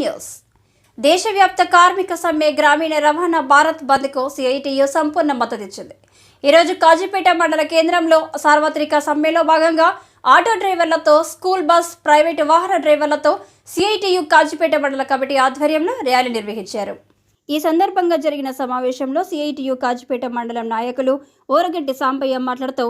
News దేశవ్యాప్త కార్మిక సమ్మె గ్రామీణ రవాణా భారత్ బంద్కు సిఐటియు సంపూర్ణ మద్దతిచ్చింది. ఈరోజు కాజీపేట మండల కేంద్రంలో సార్వత్రిక సమ్మెలో భాగంగా ఆటో డ్రైవర్లతో, స్కూల్ బస్, ప్రైవేటు వాహన డ్రైవర్లతో సిఐటియు కాజీపేట మండల కమిటీ ఆధ్వర్యంలో ర్యాలీ నిర్వహించారు. ఈ సందర్భంగా జరిగిన సమావేశంలో సిఐటియు కాజీపేట మండలం నాయకులు ఓరగంటి సాంబయ్య మాట్లాడుతూ,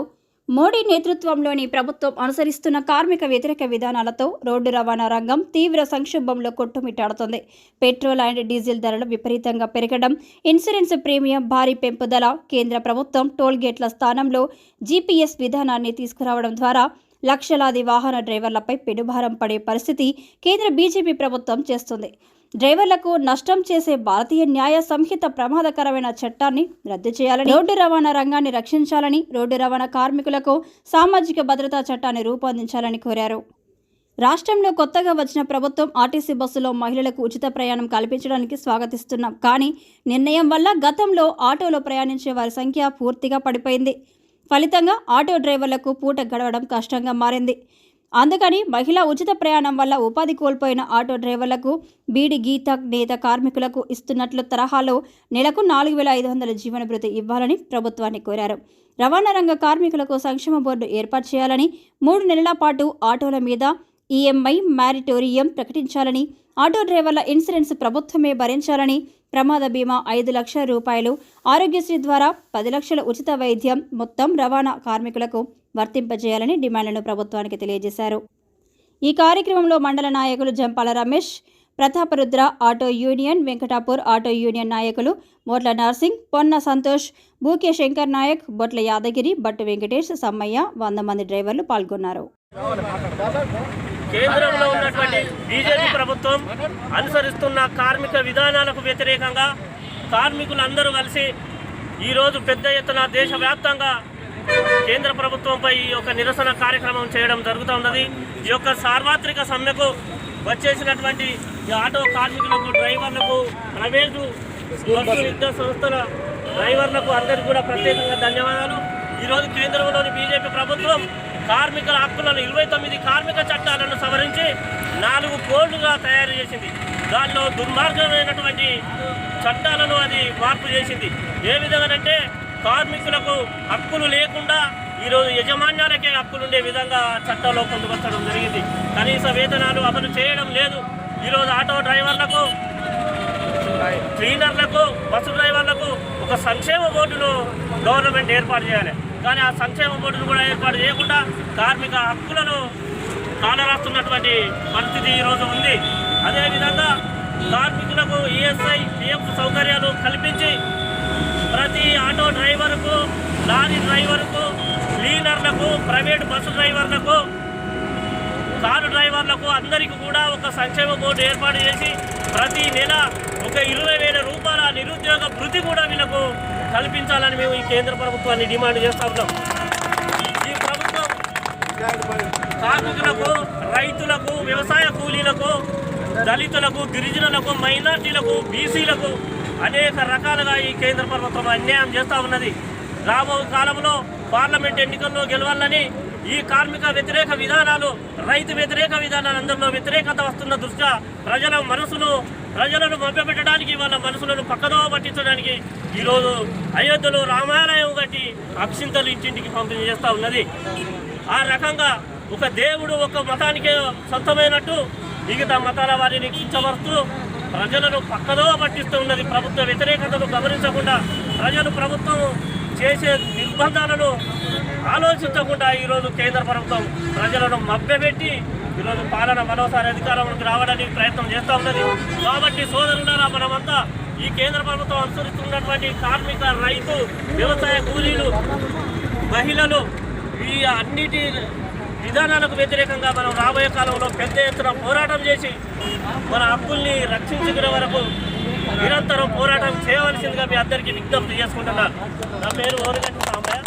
మోడీ నేతృత్వంలోని ప్రభుత్వం అనుసరిస్తున్న కార్మిక వ్యతిరేక విధానాలతో రోడ్డు రవాణా రంగం తీవ్ర సంక్షోభంలో కొట్టుమిట్టాడుతోంది. పెట్రోల్ అండ్ డీజిల్ ధరలు విపరీతంగా పెరగడం, ఇన్సూరెన్స్ ప్రీమియం భారీ పెంపుదల, కేంద్ర ప్రభుత్వం టోల్గేట్ల స్థానంలో జీపీఎస్ విధానాన్ని తీసుకురావడం ద్వారా లక్షలాది వాహన డ్రైవర్లపై పెనుభారం పడే పరిస్థితి కేంద్ర బీజేపీ ప్రభుత్వం చేస్తుంది. డ్రైవర్లకు నష్టం చేసే భారతీయ న్యాయ సంహిత ప్రమాదకరమైన చట్టాన్ని రద్దు చేయాలని, రోడ్డు రవాణా రంగాన్ని రక్షించాలని, రోడ్డు రవాణా కార్మికులకు సామాజిక భద్రతా చట్టాన్ని రూపొందించాలని కోరారు. రాష్ట్రంలో కొత్తగా వచ్చిన ప్రభుత్వం ఆర్టీసీ బస్సులో మహిళలకు ఉచిత ప్రయాణం కల్పించడానికి స్వాగతిస్తున్నాం. కానీ నిర్ణయం వల్ల గతంలో ఆటోలో ప్రయాణించే వారి సంఖ్య పూర్తిగా పడిపోయింది. ఫలితంగా ఆటో డ్రైవర్లకు పూట గడవడం కష్టంగా మారింది. అందుకని మహిళా ఉచిత ప్రయాణం వల్ల ఉపాధి కోల్పోయిన ఆటో డ్రైవర్లకు, బీడి గీత నేత కార్మికులకు ఇస్తున్నట్లు తరహాలో నెలకు 4,500 జీవన భృతి ఇవ్వాలని ప్రభుత్వాన్ని కోరారు. రవాణా రంగ కార్మికులకు సంక్షేమ బోర్డు ఏర్పాటు చేయాలని, 3 నెలల పాటు ఆటోల మీద ఈఎంఐ మారిటోరియం ప్రకటించాలని, ఆటో డ్రైవర్ల ఇన్సూరెన్స్ ప్రభుత్వమే భరించాలని, ప్రమాద బీమా 5 లక్షల రూపాయలు, ఆరోగ్యశ్రీ ద్వారా 10 లక్షల ఉచిత వైద్యం మొత్తం రవాణా కార్మికులకు వర్తింపజేయాలని డిమాండ్లను ప్రభుత్వానికి తెలియజేశారు. ఈ కార్యక్రమంలో మండల నాయకులు Jampala Ramesh, Prataparudra auto union, Venkatapur auto union నాయకులు మోట్ల నర్సింగ్, పొన్న సంతోష్, బూకే శంకర్ నాయక్, బొట్ల యాదగిరి, బట్టు వెంకటేష్, సమ్మయ్య, 100 మంది డ్రైవర్లు పాల్గొన్నారు. కేంద్రంలో ఉన్నటువంటి బీజేపీ ప్రభుత్వం అనుసరిస్తున్న కార్మిక విధానాలకు వ్యతిరేకంగా కార్మికులందరూ కలిసి ఈరోజు పెద్ద ఎత్తున దేశవ్యాప్తంగా కేంద్ర ప్రభుత్వంపై ఒక నిరసన కార్యక్రమం చేయడం జరుగుతూ ఉన్నది. ఈ యొక్క సార్వత్రిక సమ్మెకు వచ్చేసినటువంటి ఆటో కార్మికులకు, డ్రైవర్లకు, ప్రైవేటు బస్సు విద్యా సంస్థల డ్రైవర్లకు అందరికీ కూడా ప్రత్యేకంగా ధన్యవాదాలు. ఈరోజు కేంద్రంలోని బీజేపీ ప్రభుత్వం కార్మికుల హక్కులను 29 కార్మిక చట్టాలను సవరించి 4 కోడ్లుగా తయారు చేసింది. దానిలో దుర్మార్గమైనటువంటి చట్టాలను అది మార్పు చేసింది. ఏ విధంగానంటే కార్మికులకు హక్కులు లేకుండా ఈరోజు యజమాన్యాలకే హక్కులు ఉండే విధంగా చట్టంలో పొందుపరచడం జరిగింది. కనీస వేతనాలు అమలు చేయడం లేదు. ఈరోజు ఆటో డ్రైవర్లకు, క్లీనర్లకు, బస్సు డ్రైవర్లకు ఒక సంక్షేమ బోర్డును గవర్నమెంట్ ఏర్పాటు చేయాలి. కానీ ఆ సంక్షేమ బోర్డును కూడా ఏర్పాటు చేయకుండా కార్మిక హక్కులను కాలరాస్తున్నటువంటి పరిస్థితి ఈరోజు ఉంది. అదేవిధంగా కార్మికులకు ఈఎస్ఐ, పిఎఫ్ సౌకర్యాలు కల్పించి ప్రతి ఆటో డ్రైవర్కు, లారీ డ్రైవర్కు, క్లీనర్లకు, ప్రైవేట్ బస్సు డ్రైవర్లకు, కారు డ్రైవర్లకు అందరికీ కూడా ఒక సంక్షేమ బోర్డు ఏర్పాటు చేసి ప్రతి నెల ఒక 20,000 రూపాయల నిరుద్యోగ భృతి కూడా వీళ్ళకు కల్పించాలని మేము ఈ కేంద్ర ప్రభుత్వాన్ని డిమాండ్ చేస్తూ ఉన్నాం. ఈ ప్రభుత్వం కార్మికులకు, రైతులకు, వ్యవసాయ కూలీలకు, దళితులకు, గిరిజనులకు, మైనార్టీలకు, బీసీలకు అనేక రకాలుగా ఈ కేంద్ర ప్రభుత్వం అన్యాయం చేస్తూ ఉన్నది. రాబో కాలంలో పార్లమెంట్ ఎన్నికల్లో గెలవాలని ఈ కార్మిక వ్యతిరేక విధానాలు, రైతు వ్యతిరేక విధానాలు అందరిలో వ్యతిరేకత వస్తున్న దృష్ట్యా ప్రజలను మభ్యపెట్టడానికి, వాళ్ళ మనసులను పక్కదోవ పట్టించడానికి ఈరోజు అయోధ్యలో రామాలయం కట్టి అక్షింతలు ఇంటింటికి పంపిణీ చేస్తూ ఉన్నది. ఆ రకంగా ఒక దేవుడు ఒక మతానికే సొంతమైనట్టు మిగతా మతాల వారిని కించవరుస్తూ ప్రజలను పక్కదోవ పట్టిస్తూ ఉన్నది. ప్రభుత్వ వ్యతిరేకతను గమనించకుండా, ప్రజలు ప్రభుత్వం చేసే నిర్బంధాలను ఆలోచించకుండా ఈరోజు కేంద్ర ప్రభుత్వం ప్రజలను మభ్యపెట్టి ఈరోజు పాలన మరోసారి అధికారంలోకి రావడానికి ప్రయత్నం చేస్తూ ఉన్నది. కాబట్టి సోదరులారా, మనమంతా ఈ కేంద్ర ప్రభుత్వం అనుసరిస్తున్నటువంటి కార్మిక, రైతు, వ్యవసాయ కూలీలు, మహిళలు ఈ అన్నిటి విధానాలకు వ్యతిరేకంగా మనం రాబోయే కాలంలో పెద్ద ఎత్తున పోరాటం చేసి మన హక్కుల్ని రక్షించుకునే వరకు నిరంతరం పోరాటం చేయవలసిందిగా మీ అందరికీ విజ్ఞప్తి చేసుకుంటున్నాను. నా పేరు ఓరగంటి సాంబయ్య.